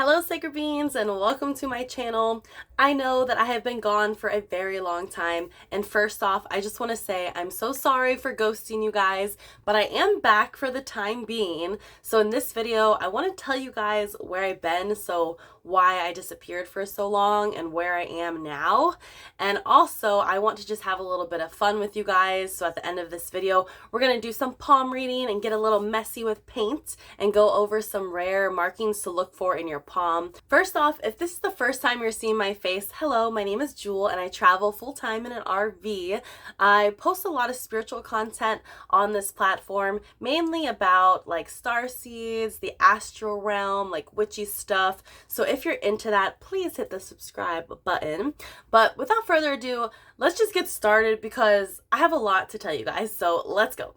Hello Sacred Beings and welcome to my channel. I know that I have been gone for a very long time, and first off I just want to say I'm so sorry for ghosting you guys, but I am back for the time being. So in this video I want to tell you guys where I've been, so why I disappeared for so long and where I am now. And also I want to just have a little bit of fun with you guys, so at the end of this video we're going to do some palm reading and get a little messy with paint and go over some rare markings to look for in your palm. First off, if this is the first time you're seeing my face, hello, my name is Jewel and I travel full-time in an RV. I post a lot of spiritual content on this platform, mainly about like star seeds, the astral realm, like witchy stuff. So if you're into that, please hit the subscribe button. But without further ado, let's just get started because I have a lot to tell you guys, so let's go.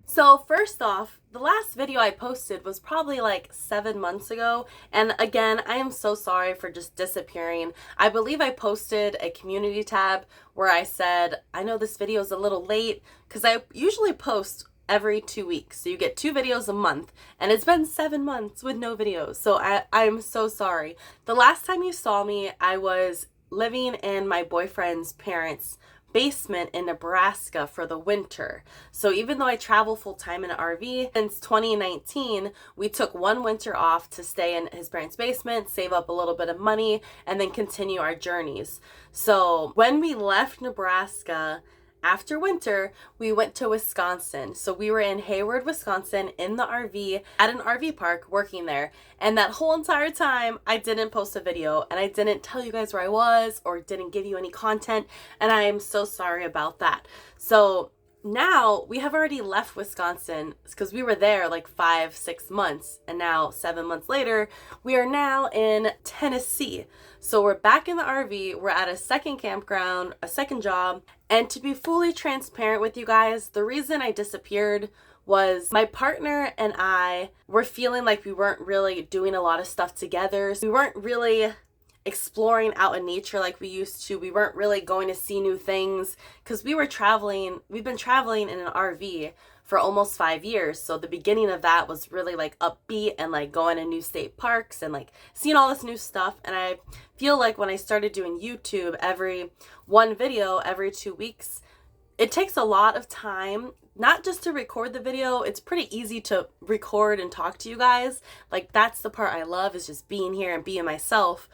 So first off, the last video I posted was probably like 7 months ago, and again, I am so sorry for just disappearing. I believe I posted a community tab where I said, I know this video is a little late because I usually post every 2 weeks, so you get 2 videos a month, and it's been 7 months with no videos, so I'm so sorry. The last time you saw me, I was living in my boyfriend's parents' basement in Nebraska for the winter. So even though I travel full-time in an RV, since 2019, we took 1 winter off to stay in his parents' basement, save up a little bit of money, and then continue our journeys. So when we left Nebraska, after winter, we went to Wisconsin. So we were in Hayward, Wisconsin in the RV at an RV park working there. And that whole entire time, I didn't post a video and I didn't tell you guys where I was or didn't give you any content. And I am so sorry about that. So now we have already left Wisconsin because we were there like 5-6 months, and now 7 months later we are now in Tennessee. So we're back in the RV, we're at a second campground, a second job, and to be fully transparent with you guys, the reason I disappeared was my partner and I were feeling like we weren't really doing a lot of stuff together. So we weren't really exploring out in nature like we used to. We weren't really going to see new things because we've been traveling in an RV for almost 5 years. So the beginning of that was really like upbeat and like going to new state parks and like seeing all this new stuff. And I feel like when I started doing YouTube, every one video every 2 weeks, it takes a lot of time, not just to record the video. It's pretty easy to record and talk to you guys. Like that's the part I love, is just being here and being myself.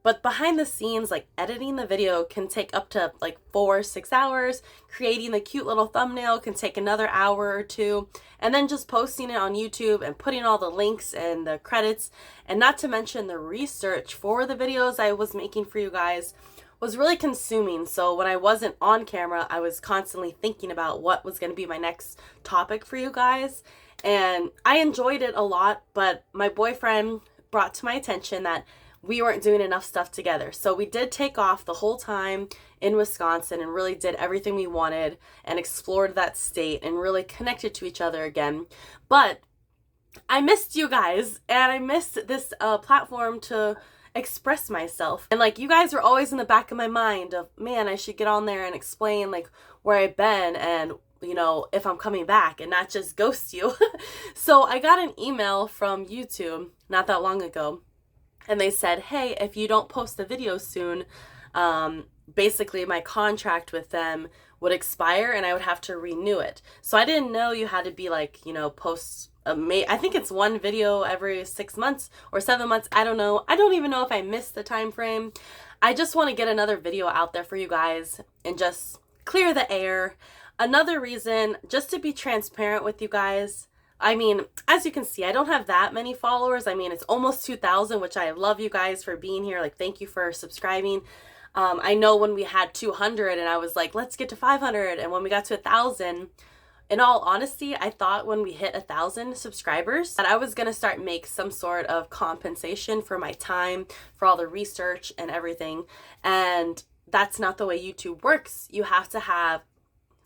But behind the scenes, like editing the video can take up to like 4-6 hours. Creating the cute little thumbnail can take another hour or 2. And then just posting it on YouTube and putting all the links and the credits, and not to mention the research for the videos I was making for you guys, was really consuming. So when I wasn't on camera, I was constantly thinking about what was going to be my next topic for you guys. And I enjoyed it a lot, but my boyfriend brought to my attention that we weren't doing enough stuff together. So we did take off the whole time in Wisconsin and really did everything we wanted and explored that state and really connected to each other again. But I missed you guys, and I missed this platform to express myself. And like, you guys were always in the back of my mind of, man, I should get on there and explain like where I've been and, you know, if I'm coming back and not just ghost you. So I got an email from YouTube not that long ago, and they said, hey, if you don't post a video soon, basically my contract with them would expire and I would have to renew it. So I didn't know you had to be like, you know, post I think it's 1 video every 6 months or 7 months. I don't know. I don't even know if I missed the time frame. I just want to get another video out there for you guys and just clear the air. Another reason, just to be transparent with you guys, I mean, as you can see, I don't have that many followers. I mean, it's almost 2,000, which I love you guys for being here. Like, thank you for subscribing. I know when we had 200 and I was like, let's get to 500. And when we got to 1,000, in all honesty, I thought when we hit 1,000 subscribers that I was going to start make some sort of compensation for my time, for all the research and everything. And that's not the way YouTube works. You have to have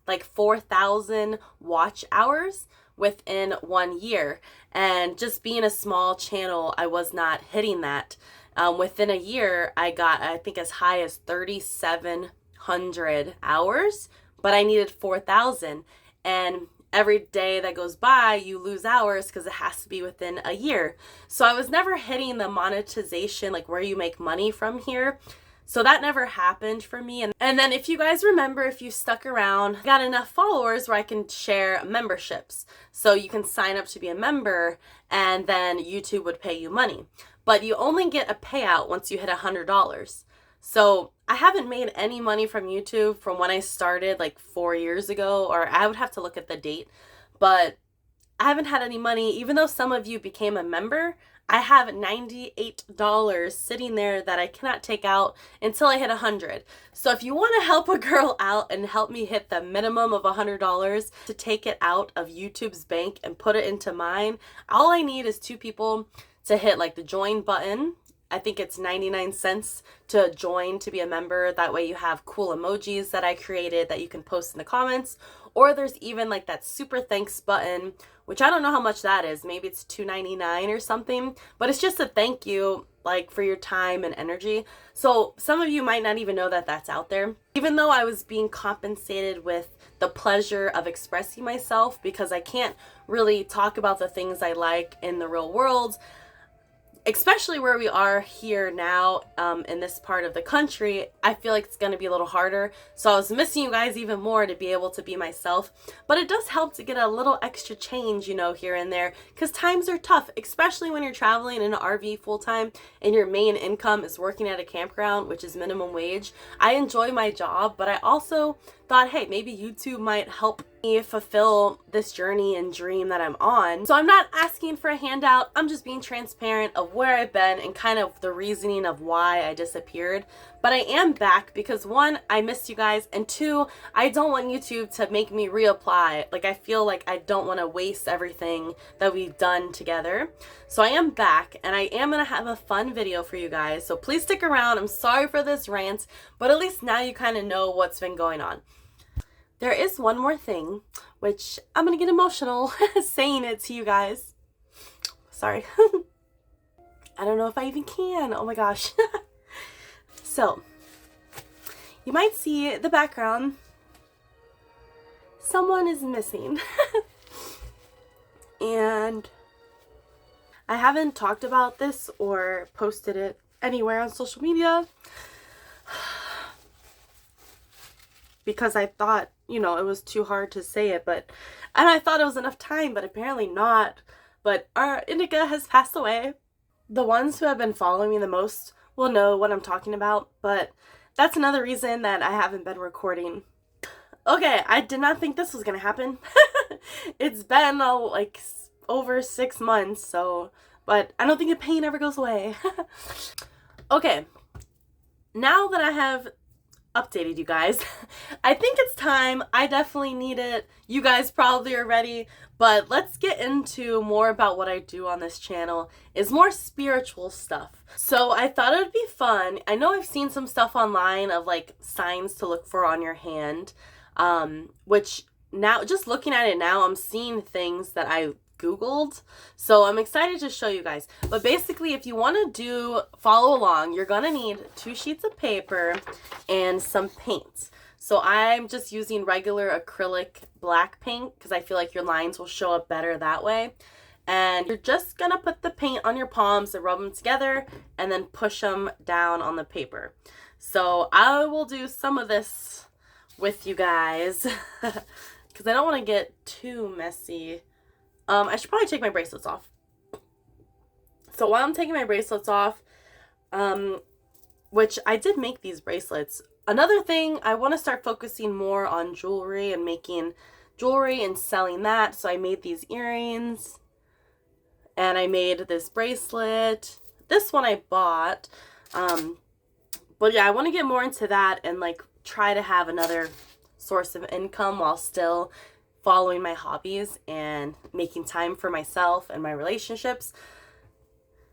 like 4,000 watch hours within 1 year, and just being a small channel, I was not hitting that. Within a year, I got, I think, as high as 3,700 hours, but I needed 4,000. And every day that goes by, you lose hours because it has to be within a year. So I was never hitting the monetization, like where you make money from here. So that never happened for me. And then if you guys remember, if you stuck around, I got enough followers where I can share memberships. So you can sign up to be a member and then YouTube would pay you money. But you only get a payout once you hit $100. So I haven't made any money from YouTube from when I started like 4 years ago, or I would have to look at the date, but I haven't had any money. Even though some of you became a member, I have $98 sitting there that I cannot take out until I hit 100. So if you want to help a girl out and help me hit the minimum of $100 to take it out of YouTube's bank and put it into mine, all I need is 2 people to hit like the join button. I think it's 99 cents to join to be a member. That way you have cool emojis that I created that you can post in the comments. Or there's even like that super thanks button, which I don't know how much that is. Maybe it's $2.99 or something, but it's just a thank you like for your time and energy. So some of you might not even know that that's out there. Even though I was being compensated with the pleasure of expressing myself, because I can't really talk about the things I like in the real world, especially where we are here now in this part of the country, I feel like it's going to be a little harder. So I was missing you guys even more to be able to be myself. But it does help to get a little extra change, you know, here and there, because times are tough, especially when you're traveling in an RV full time and your main income is working at a campground, which is minimum wage. I enjoy my job, but I also thought, hey, maybe YouTube might help me fulfill this journey and dream that I'm on. So I'm not asking for a handout. I'm just being transparent of where I've been and kind of the reasoning of why I disappeared. But I am back because 1, I missed you guys, and 2, I don't want YouTube to make me reapply. Like, I feel like I don't want to waste everything that we've done together. So I am back, and I am going to have a fun video for you guys. So please stick around. I'm sorry for this rant, but at least now you kind of know what's been going on. There is one more thing, which I'm going to get emotional saying it to you guys. Sorry. I don't know if I even can. Oh my gosh. So, you might see the background. Someone is missing. And I haven't talked about this or posted it anywhere on social media because I thought, you know, it was too hard to say it, and I thought it was enough time, but apparently not. But our Indica has passed away. The ones who have been following me the most will know what I'm talking about, but that's another reason that I haven't been recording. Okay, I did not think this was gonna happen. It's been like over 6 months, so, but I don't think the pain ever goes away. Okay, now that I have updated you guys, I think it's time. I definitely need it. You guys probably are ready, but let's get into more about what I do on this channel. Is more spiritual stuff. So I thought it would be fun. I know I've seen some stuff online of like signs to look for on your hand, which now, just looking at it now, I'm seeing things that I Googled. So I'm excited to show you guys. But basically, if you want to follow along, you're going to need 2 sheets of paper and some paint. So I'm just using regular acrylic black paint because I feel like your lines will show up better that way. And you're just going to put the paint on your palms and rub them together and then push them down on the paper. So I will do some of this with you guys because I don't want to get too messy. I should probably take my bracelets off. So while I'm taking my bracelets off, which I did make these bracelets. Another thing, I want to start focusing more on jewelry and making jewelry and selling that. So I made these earrings and I made this bracelet. This one I bought. But yeah, I want to get more into that and like try to have another source of income while still following my hobbies and making time for myself and my relationships.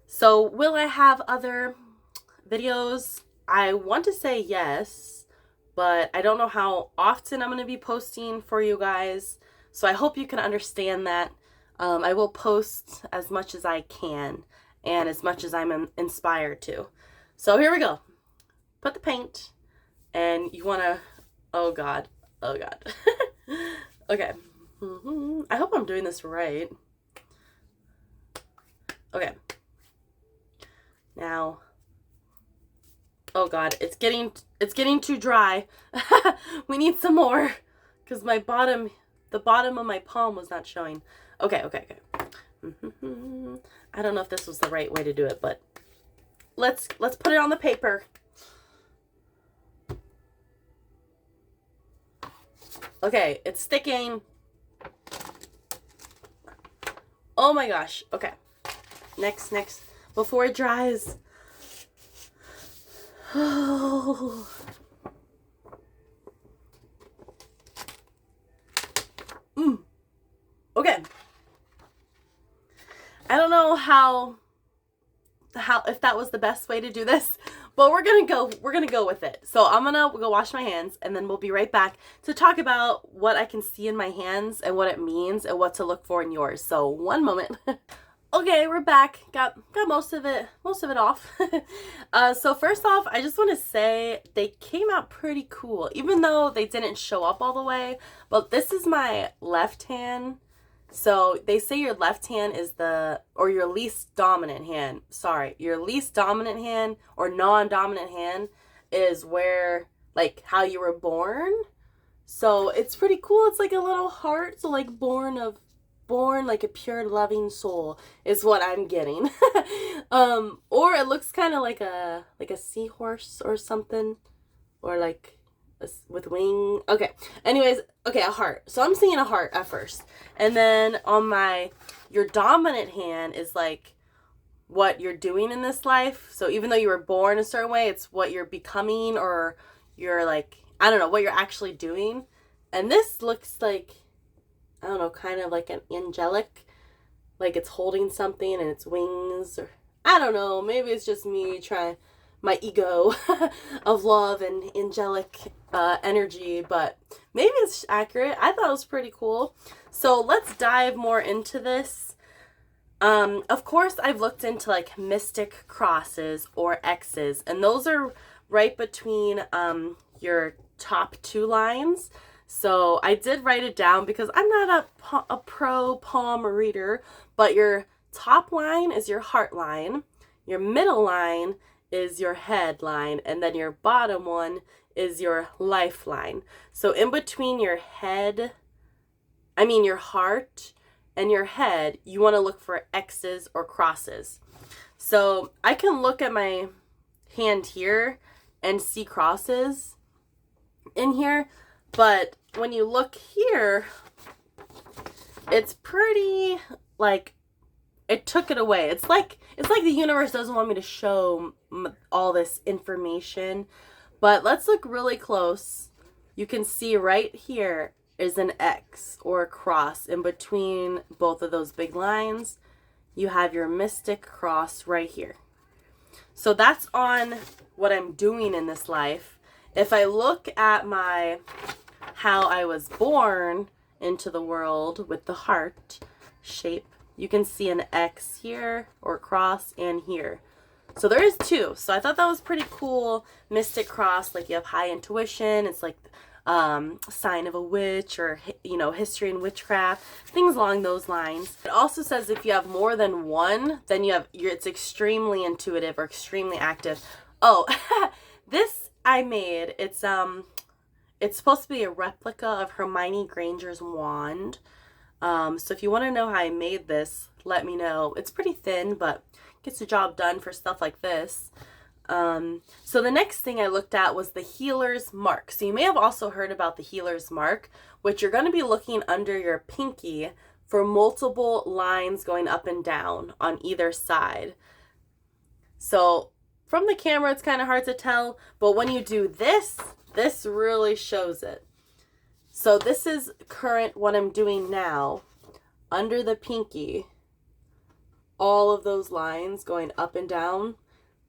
So will I have other videos? I want to say yes, but I don't know how often I'm going to be posting for you guys. So I hope you can understand that. I will post as much as I can and as much as I'm inspired to. So here we go. Put the paint and you want to, oh God. Okay. I hope I'm doing this right. Okay. Now, oh God, it's getting too dry. We need some more because the bottom of my palm was not showing. Okay. I don't know if this was the right way to do it, but let's put it on the paper. Okay, it's sticking. Oh my gosh. Okay. Next. Before it dries. Oh. Okay. I don't know how if that was the best way to do this, but we're gonna go with it. So I'm gonna go wash my hands, and then we'll be right back to talk about what I can see in my hands and what it means and what to look for in yours. So one moment. Okay, we're back. Got most of it off. So first off, I just want to say they came out pretty cool, even though they didn't show up all the way. But this is my left hand. So they say your left hand is your least dominant hand. Sorry, your least dominant hand or non-dominant hand is where, like, how you were born. So it's pretty cool. It's like a little heart. So like born like a pure loving soul is what I'm getting. Or it looks kind of like a seahorse or something, or like with wing. Okay. Anyways, okay, a heart. So I'm seeing a heart at first, and then on your dominant hand is like what you're doing in this life. So even though you were born a certain way, it's what you're becoming, or you're like, I don't know, what you're actually doing. And this looks like, I don't know, kind of like an angelic, like it's holding something and its wings, or I don't know, maybe it's just me trying my ego of love and angelic energy, but maybe it's accurate. I thought it was pretty cool. So let's dive more into this. Of course, I've looked into like mystic crosses or X's, and those are right between your top two lines. So I did write it down because I'm not a pro palm reader, but your top line is your heart line, your middle line is your head line, and then your bottom one is your lifeline. So in between your heart and your head, you want to look for X's or crosses. So I can look at my hand here and see crosses in here, but when you look here, it's pretty, like, it took it away. It's like the universe doesn't want me to show all this information. But let's look really close. You can see right here is an X or a cross in between both of those big lines. You have your mystic cross right here. So that's on what I'm doing in this life. If I look at how I was born into the world with the heart shape, you can see an X here or cross and here. So there is two. So I thought that was pretty cool. Mystic cross, like you have high intuition. It's like sign of a witch, or, you know, history and witchcraft, things along those lines. It also says if you have more than one, then it's extremely intuitive or extremely active. Oh, this I made. It's supposed to be a replica of Hermione Granger's wand. So if you want to know how I made this, let me know. It's pretty thin, but gets the job done for stuff like this. So the next thing I looked at was the healer's mark. So you may have also heard about the healer's mark, which you're going to be looking under your pinky for multiple lines going up and down on either side. So from the camera, it's kind of hard to tell, but when you do this really shows it. So this is current, what I'm doing now, under the pinky, all of those lines going up and down,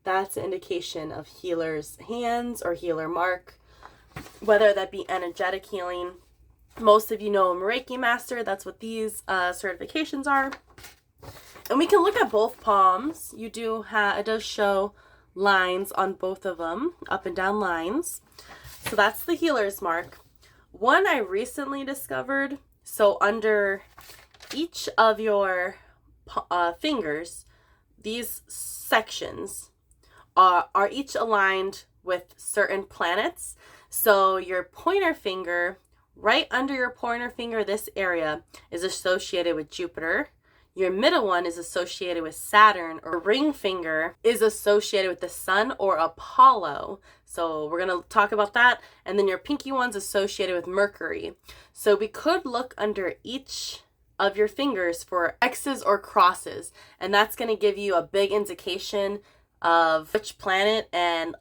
that's an indication of healer's hands or healer mark, whether that be energetic healing. Most of you know I'm a Reiki master. That's what these certifications are. And we can look at both palms. It does show lines on both of them, up and down lines. So that's the healer's mark. One I recently discovered So under each of your fingers, these sections are each aligned with certain planets. So your pointer finger, right under your pointer finger, this area is associated with Jupiter. Your middle one is associated with Saturn, or ring finger is associated with the Sun or Apollo. So we're going to talk about that. And then your pinky one's associated with Mercury. So we could look under each of your fingers for X's or crosses, and that's going to give you a big indication of which planet and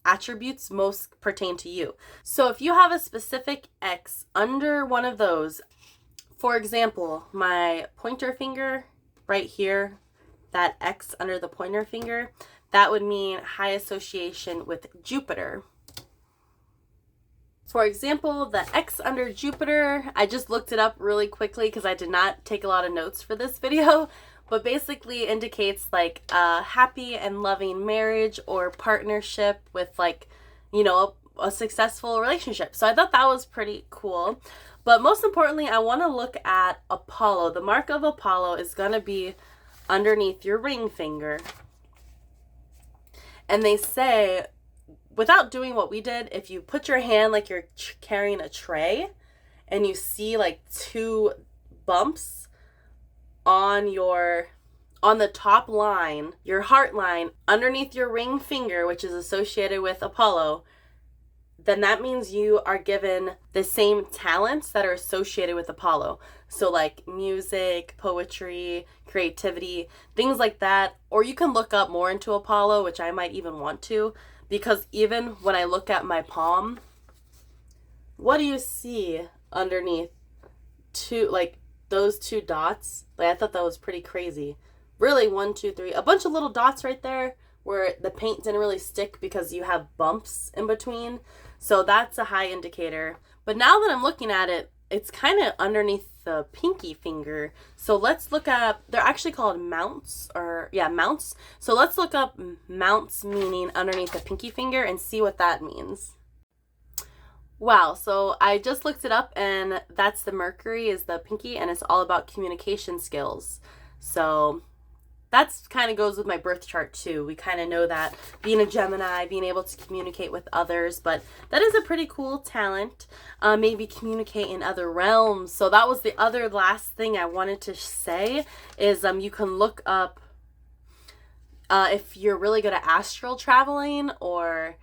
attributes most pertain to you. So if you have a specific X under one of those, for example, my pointer finger right here, that X under the pointer finger, that would mean high association with Jupiter. For example, the X under Jupiter, I just looked it up really quickly because I did not take a lot of notes for this video, but basically indicates like a happy and loving marriage or partnership with, like, you know, a successful relationship. So I thought that was pretty cool. But most importantly, I want to look at Apollo. The mark of Apollo is going to be underneath your ring finger. And they say, without doing what we did, if you put your hand like you're carrying a tray and you see like two bumps on the top line, your heart line, underneath your ring finger, which is associated with Apollo, then that means you are given the same talents that are associated with Apollo. So like music, poetry, creativity, things like that. Or you can look up more into Apollo, which I might even want to, because even when I look at my palm, what do you see underneath those two dots? Like, I thought that was pretty crazy. Really, 1, 2, 3, a bunch of little dots right there where the paint didn't really stick because you have bumps in between. So that's a high indicator. But now that I'm looking at it, it's kind of underneath the pinky finger. So let's look up, they're actually called mounts, mounts. So let's look up mounts meaning underneath the pinky finger and see what that means. Wow, so I just looked it up, and that's the Mercury is the pinky, and it's all about communication skills. So that's kind of goes with my birth chart too. We kind of know that, being a Gemini, being able to communicate with others, but that is a pretty cool talent. Maybe communicate in other realms. So that was the other last thing I wanted to say is you can look up if you're really good at astral traveling, or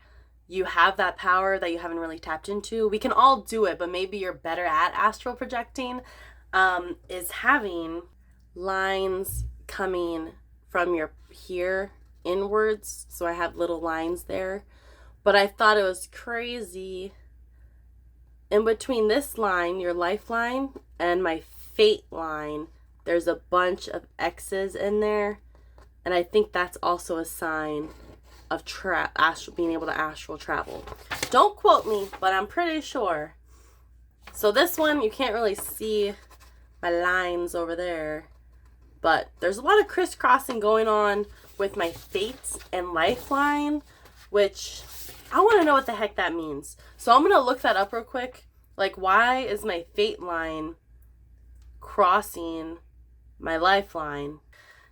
you have that power that you haven't really tapped into. We can all do it, but maybe you're better at astral projecting, is having lines coming from your here inwards. So I have little lines there, but I thought it was crazy. In between this line, your lifeline, and my fate line, there's a bunch of X's in there, and I think that's also a sign of being able to astral travel. Don't quote me, but I'm pretty sure. So this one, you can't really see my lines over there, but there's a lot of crisscrossing going on with my fate and lifeline, which I want to know what the heck that means. So I'm going to look that up real quick. Like, why is my fate line crossing my lifeline?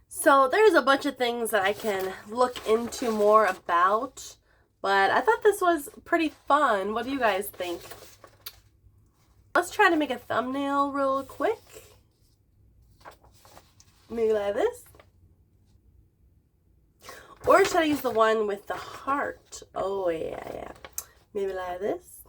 So there's a bunch of things that I can look into more about, but I thought this was pretty fun. What do you guys think? Let's try to make a thumbnail real quick. Maybe like this. Or should I use the one with the heart? Oh, yeah. Maybe like this.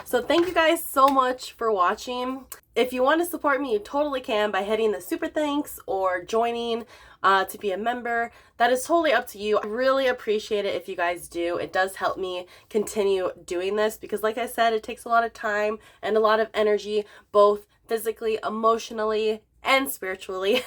So thank you guys so much for watching. If you want to support me, you totally can by hitting the super thanks or joining to be a member. That is totally up to you. I really appreciate it if you guys do. It does help me continue doing this because, like I said, it takes a lot of time and a lot of energy, both physically, emotionally, and spiritually.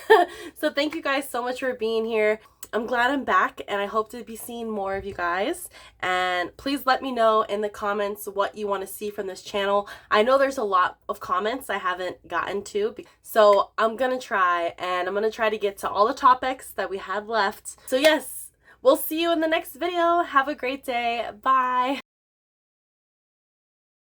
So thank you guys so much for being here. I'm glad I'm back, and I hope to be seeing more of you guys. And please let me know in the comments what you want to see from this channel. I know there's a lot of comments I haven't gotten to, so I'm gonna try, and I'm gonna try to get to all the topics that we had left. So yes, we'll see you in the next video. Have a great day. Bye.